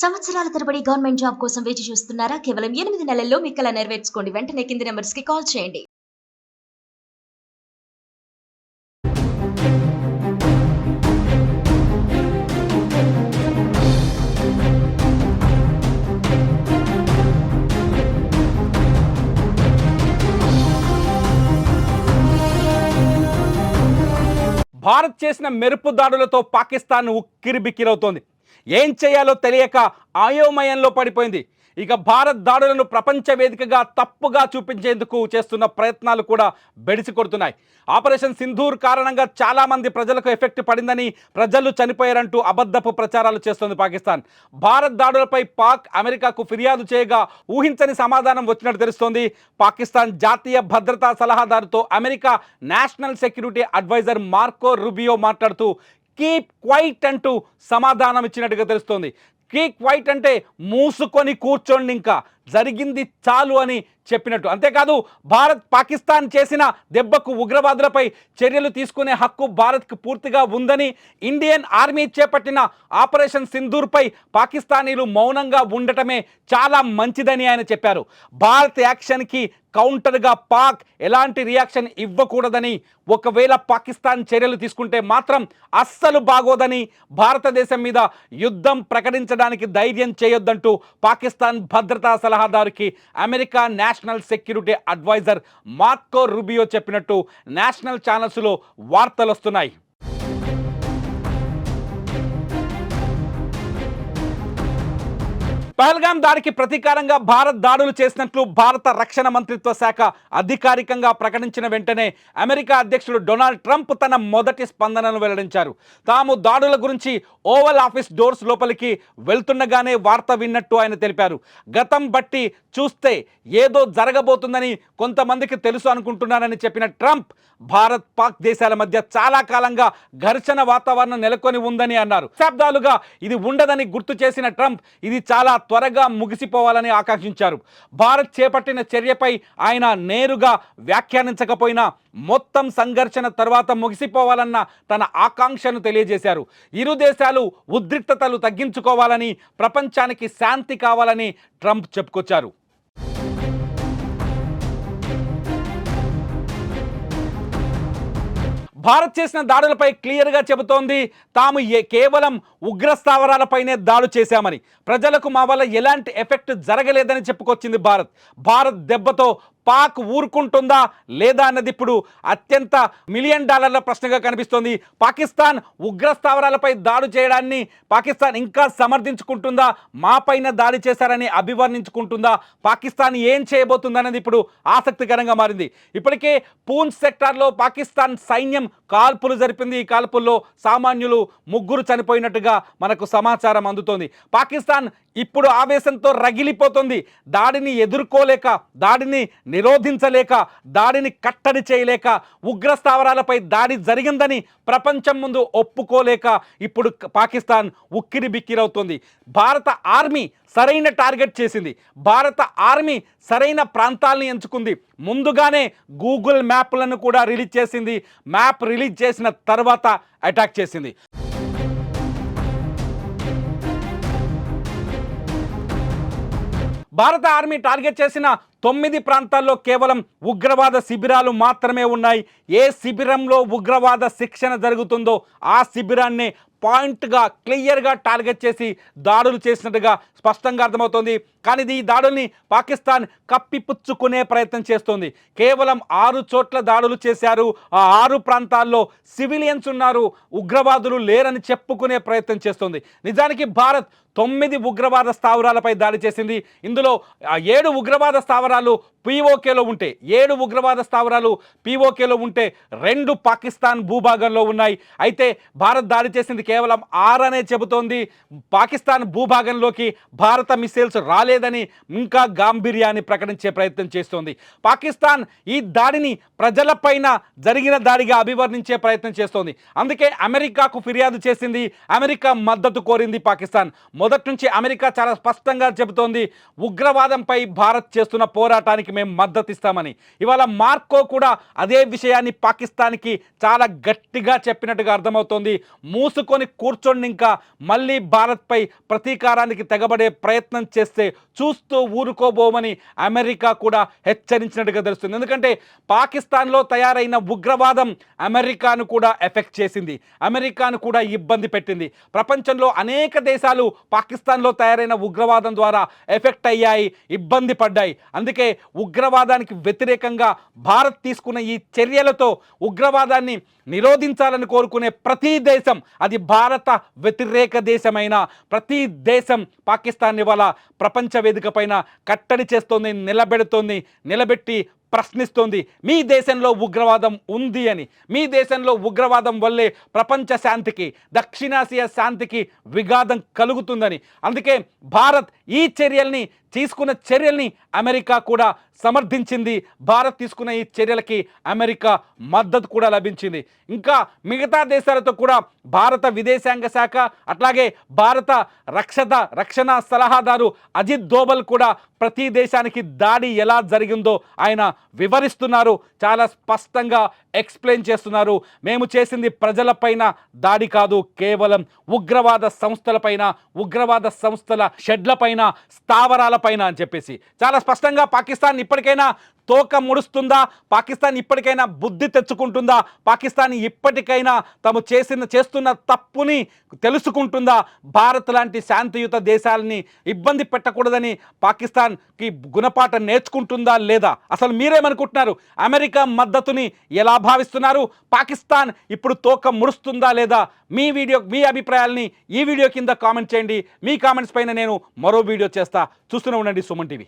సంవత్సరాల తరబడి government job కోసం వేచి చూస్తున్నారా? కేవలం 8 నెలల్లో మీ కల నెరవేర్చుకోండి. వెంటనే కింది నంబర్స్‌కి కాల్ చేయండి. భారత్ చేసిన మెరుపు దాడులతో పాకిస్తాన్ ఉక్కిరిబిక్కిరవుతోంది. ఏం చేయాలో తెలియక అయోమయంలో పడిపోయింది. ఇక భారత్ దాడులను ప్రపంచ వేదికగా తప్పుగా చూపించేందుకు చేస్తున్న ప్రయత్నాలు కూడా బెడిసి కొడుతున్నాయి. ఆపరేషన్ సింధూర్ కారణంగా చాలామంది ప్రజలకు ఎఫెక్ట్ పడిందని, ప్రజలు చనిపోయారంటూ అబద్ధపు ప్రచారాలు చేస్తోంది పాకిస్తాన్. భారత్ దాడులపై పాక్ అమెరికాకు ఫిర్యాదు చేయగా ఊహించని సమాధానం వచ్చినట్టు తెలుస్తోంది. పాకిస్తాన్ జాతీయ భద్రతా సలహాదారుతో America national security adviser Marco Rubio మాట్లాడుతూ కీప్ క్వైట్ అంటూ సమాధానం ఇచ్చినట్టుగా తెలుస్తోంది. కీప్ క్వైట్ అంటే మూసుకొని కూర్చోండి, ఇంకా జరిగింది చాలు అని చెప్పినట్టు. అంతేకాదు, భారత్ పాకిస్తాన్ చేసిన దెబ్బకు ఉగ్రవాదులపై చర్యలు తీసుకునే హక్కు భారత్కు పూర్తిగా ఉందని, ఇండియన్ ఆర్మీ చేపట్టిన ఆపరేషన్ సింధూర్పై పాకిస్తానీలు మౌనంగా ఉండటమే చాలా మంచిదని ఆయన చెప్పారు. భారత్ యాక్షన్కి కౌంటర్గా పాక్ ఎలాంటి రియాక్షన్ ఇవ్వకూడదని, ఒకవేళ పాకిస్తాన్ చర్యలు తీసుకుంటే మాత్రం అస్సలు బాగోదని, భారతదేశం మీద యుద్ధం ప్రకటించడానికి ధైర్యం చేయొద్దంటూ పాకిస్తాన్ భద్రతా సలహాదారుకి America national security adviser Marco Rubio చెప్పినట్టు నేషనల్ ఛానల్స్లో వార్తలు వస్తున్నాయి. పహల్గాం దాడికి ప్రతీకారంగా భారత్ దాడులు చేసినట్లు భారత రక్షణ మంత్రిత్వ శాఖ అధికారికంగా ప్రకటించిన వెంటనే అమెరికా అధ్యక్షుడు డొనాల్డ్ ట్రంప్ తన మొదటి స్పందనను వెల్లడించారు. తాము దాడుల గురించి ఓవల్ ఆఫీస్ డోర్స్ లోపలికి వెళ్తుండగానే వార్త విన్నట్టు ఆయన తెలిపారు. గతం బట్టి చూస్తే ఏదో జరగబోతుందని కొంతమందికి తెలుసు అనుకుంటున్నారని చెప్పిన ట్రంప్, భారత్ పాక్ దేశాల మధ్య చాలా కాలంగా ఘర్షణ వాతావరణం నెలకొని ఉందని అన్నారు. దశాబ్దాలుగా ఇది ఉండదని గుర్తు చేసిన ట్రంప్, ఇది చాలా త్వరగా ముగిసిపోవాలని ఆకాంక్షించారు. భారత్ చేపట్టిన చర్యపై ఆయన నేరుగా వ్యాఖ్యానించకపోయినా మొత్తం సంఘర్షణ తర్వాత ముగిసిపోవాలన్న తన ఆకాంక్షను తెలియజేశారు. ఇరు దేశాలు ఉద్రిక్తతలు తగ్గించుకోవాలని, ప్రపంచానికి శాంతి కావాలని ట్రంప్ చెప్పుకొచ్చారు. భారత్ చేసిన దాడులపై క్లియర్గా చెబుతోంది, తాము కేవలం ఉగ్ర స్థావరాలపైనే దాడు చేశామని, ప్రజలకు మా వల్ల ఎలాంటి ఎఫెక్ట్ జరగలేదని చెప్పుకొచ్చింది భారత్ దెబ్బతో పాక్ ఊరుకుంటుందా లేదా అన్నది ఇప్పుడు అత్యంత $1 మిలియన్ ప్రశ్నగా కనిపిస్తోంది. పాకిస్తాన్ ఉగ్ర స్థావరాలపై దాడి చేయడాన్ని పాకిస్తాన్ ఇంకా సమర్థించుకుంటుందా, మాపైన దాడి చేశారని అభివర్ణించుకుంటుందా, పాకిస్తాన్ ఏం చేయబోతుందన్నది ఇప్పుడు ఆసక్తికరంగా మారింది. ఇప్పటికే పూంచ్ సెక్టార్లో పాకిస్తాన్ సైన్యం కాల్పులు జరిపింది. ఈ కాల్పుల్లో సామాన్యులు 3 చనిపోయినట్టుగా మనకు సమాచారం అందుతోంది. పాకిస్తాన్ ఇప్పుడు ఆవేశంతో రగిలిపోతుంది. దాడిని ఎదుర్కోలేక, దాడిని నిరోధించలేక, దాడిని కట్టడి చేయలేక, ఉగ్ర స్థావరాలపై దాడి జరిగిందని ప్రపంచం ముందు ఒప్పుకోలేక ఇప్పుడు పాకిస్తాన్ ఉక్కిరి బిక్కిరవుతుంది. భారత ఆర్మీ సరైన టార్గెట్ చేసింది. భారత ఆర్మీ సరైన ప్రాంతాలను ఎంచుకుంది. ముందుగానే గూగుల్ మ్యాప్లను కూడా రిలీజ్ చేసింది. మ్యాప్ రిలీజ్ చేసిన తర్వాత అటాక్ చేసింది. భారత ఆర్మీ టార్గెట్ చేసిన 9 ప్రాంతాల్లో కేవలం ఉగ్రవాద శిబిరాలు మాత్రమే ఉన్నాయి. ఏ శిబిరంలో ఉగ్రవాద శిక్షణ జరుగుతుందో ఆ శిబిరాన్ని పాయింట్గా క్లియర్గా టార్గెట్ చేసి దాడులు చేసినట్టుగా స్పష్టంగా అర్థమవుతోంది. కానీ ఈ దాడుల్ని పాకిస్తాన్ కప్పిపుచ్చుకునే ప్రయత్నం చేస్తోంది. కేవలం 6 చోట్ల దాడులు చేశారు. ఆ 6 ప్రాంతాల్లో సివిలియన్స్ ఉన్నారు, ఉగ్రవాదులు లేరని చెప్పుకునే ప్రయత్నం చేస్తోంది. నిజానికి భారత్ 9 ఉగ్రవాద స్థావరాలపై దాడి చేసింది. ఇందులో 7 ఉగ్రవాద స్థావరాలు పీఓకేలో ఉంటే, 7 ఉగ్రవాద స్థావరాలు పీఓకేలో ఉంటే 2 పాకిస్తాన్ భూభాగంలో ఉన్నాయి. అయితే భారత్ దాడి చేసింది కేవలం 6 అనే చెబుతోంది. పాకిస్తాన్ భూభాగంలోకి భారత మిసైల్స్ రాలేదని ఇంకా గాంభీర్యాన్ని ప్రకటించే ప్రయత్నం చేస్తోంది. పాకిస్తాన్ ఈ దాడిని ప్రజలపైన జరిగిన దాడిగా అభివర్ణించే ప్రయత్నం చేస్తోంది. అందుకే అమెరికాకు ఫిర్యాదు చేసింది. అమెరికా మద్దతు కోరింది పాకిస్తాన్. మొదటి నుంచి అమెరికా చాలా స్పష్టంగా చెబుతోంది, ఉగ్రవాదంపై భారత్ చేస్తున్న పోరాటానికి మేము మద్దతు ఇస్తామని. ఇవాళ మార్కో కూడా అదే విషయాన్ని పాకిస్తాన్కి చాలా గట్టిగా చెప్పినట్టుగా అర్థమవుతోంది. మూసుకొని కూర్చొని ఇంకా మళ్ళీ భారత్పై ప్రతీకారానికి తెగబడే ప్రయత్నం చేస్తే చూస్తూ ఊరుకోబోమని అమెరికా కూడా హెచ్చరించినట్టుగా తెలుస్తుంది. ఎందుకంటే పాకిస్తాన్లో తయారైన ఉగ్రవాదం అమెరికాను కూడా ఎఫెక్ట్ చేసింది, అమెరికాను కూడా ఇబ్బంది పెట్టింది. ప్రపంచంలో అనేక దేశాలు పాకిస్తాన్లో తయారైన ఉగ్రవాదం ద్వారా ఎఫెక్ట్ అయ్యాయి, ఇబ్బంది పడ్డాయి. అందుకే ఉగ్రవాదానికి వ్యతిరేకంగా భారత్ తీసుకున్న ఈ చర్యలతో ఉగ్రవాదాన్ని నిరోధించాలని కోరుకునే ప్రతి దేశం, అది భారత వ్యతిరేక దేశమైన ప్రతి దేశం పాకిస్తాన్ ఇవాళ ప్రపంచ వేదిక పైన కట్టడి చేస్తోంది, నిలబెట్టి ప్రశ్నిస్తోంది. మీ దేశంలో ఉగ్రవాదం ఉంది అని, మీ దేశంలో ఉగ్రవాదం వల్లే ప్రపంచ శాంతికి, దక్షిణాసియా శాంతికి విఘాతం కలుగుతుందని. అందుకే భారత్ ఈ తీసుకున్న చర్యల్ని అమెరికా కూడా సమర్థించింది. భారత్ తీసుకున్న ఈ చర్యలకి అమెరికా మద్దతు కూడా లభించింది. ఇంకా మిగతా దేశాలతో కూడా భారత విదేశాంగ శాఖ, అట్లాగే భారత రక్షణ సలహాదారు అజిత్ దోవల్ కూడా ప్రతి దేశానికి దాడి ఎలా జరిగిందో ఆయన వివరిస్తున్నారు, చాలా స్పష్టంగా ఎక్స్ప్లెయిన్ చేస్తున్నారు. మేము చేసింది ప్రజలపైన దాడి కాదు, కేవలం ఉగ్రవాద సంస్థలపైన, ఉగ్రవాద సంస్థల షెడ్లపైన, స్థావరాలపైన అని చెప్పేసి చాలా స్పష్టంగా పాకిస్తాన్ ఇప్పటికైనా తోక ముడుస్తుందా, పాకిస్తాన్ ఇప్పటికైనా బుద్ధి తెచ్చుకుంటుందా, పాకిస్తాన్ ఇప్పటికైనా తాము చేస్తున్న తప్పుని తెలుసుకుంటుందా, భారత్ లాంటి శాంతియుత దేశాలని ఇబ్బంది పెట్టకూడదని పాకిస్తాన్కి గుణపాఠం నేర్చుకుంటుందా లేదా? అసలు మీరేమనుకుంటున్నారు? అమెరికా మద్దతుని ఎలా భావిస్తున్నారు? పాకిస్తాన్ ఇప్పుడు తోక ముడుస్తుందా లేదా? మీ అభిప్రాయాల్ని ఈ వీడియో కింద కామెంట్ చేయండి. మీ కామెంట్స్ పైన నేను మరో వీడియో చేస్తా. చూస్తూనే ఉండండి సుమన్ టీవీ.